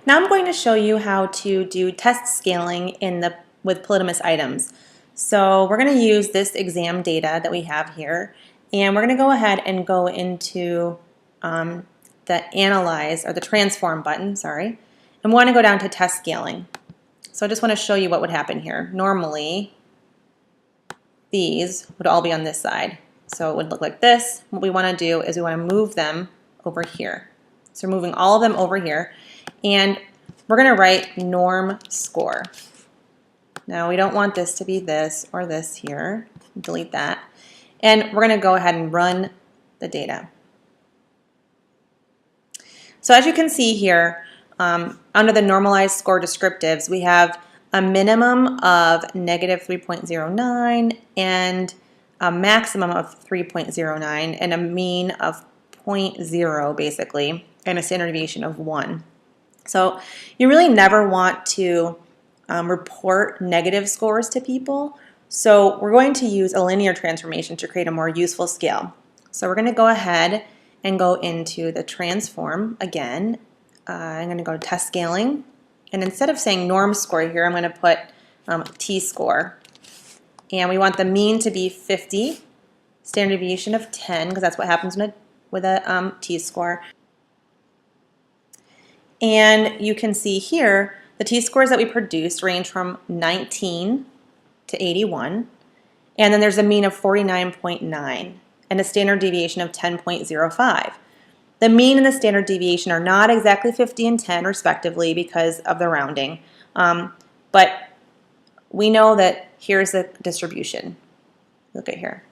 Now I'm going to show you how to do test scaling with Polytomous items. So we're going to use this exam data that we have here, and we're going to go ahead and go into the Analyze, or the Transform button, sorry, and we want to go down to Test Scaling. So I just want to show you what would happen here. Normally, these would all be on this side. So it would look like this. What we want to do is we want to move them over here. So we're moving all of them over here, and we're going to write norm score. Now we don't want this to be this or this here. Delete that. And we're going to go ahead and run the data. So as you can see here, under the normalized score descriptives, we have a minimum of negative 3.09 and a maximum of 3.09 and a mean of 0.0 basically, and a standard deviation of 1. So you really never want to report negative scores to people. So we're going to use a linear transformation to create a more useful scale. So we're going to go ahead and go into the transform again. I'm going to go to test scaling. And instead of saying norm score here, I'm going to put T-Score. And we want the mean to be 50, standard deviation of 10, because that's what happens with a T-Score. And you can see here, the T-scores that we produced range from 19 to 81. And then there's a mean of 49.9 and a standard deviation of 10.05. The mean and the standard deviation are not exactly 50 and 10 respectively because of the rounding. But we know that here's the distribution. Look at here.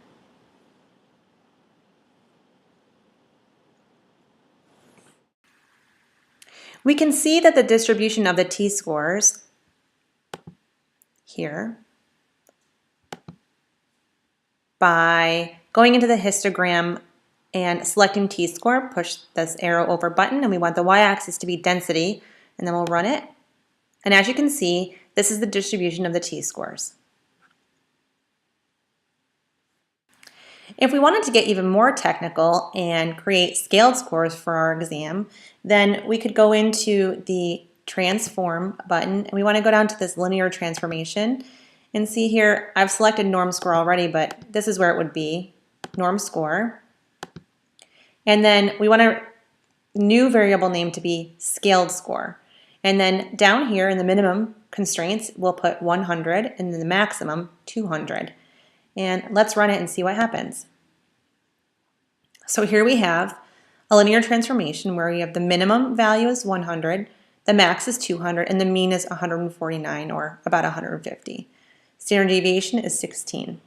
We can see that the distribution of the T-scores here by going into the histogram and selecting T-score, push this arrow over button, and we want the y-axis to be density, and then we'll run it. And as you can see, this is the distribution of the T-scores. If we wanted to get even more technical and create scaled scores for our exam, then we could go into the Transform button, and we want to go down to this linear transformation. And see here, I've selected norm score already, but this is where it would be, norm score. And then we want a new variable name to be scaled score. And then down here in the minimum constraints, we'll put 100, and then the maximum 200. And let's run it and see what happens. So here we have a linear transformation where we have the minimum value is 100, the max is 200, and the mean is 149, or about 150. Standard deviation is 16.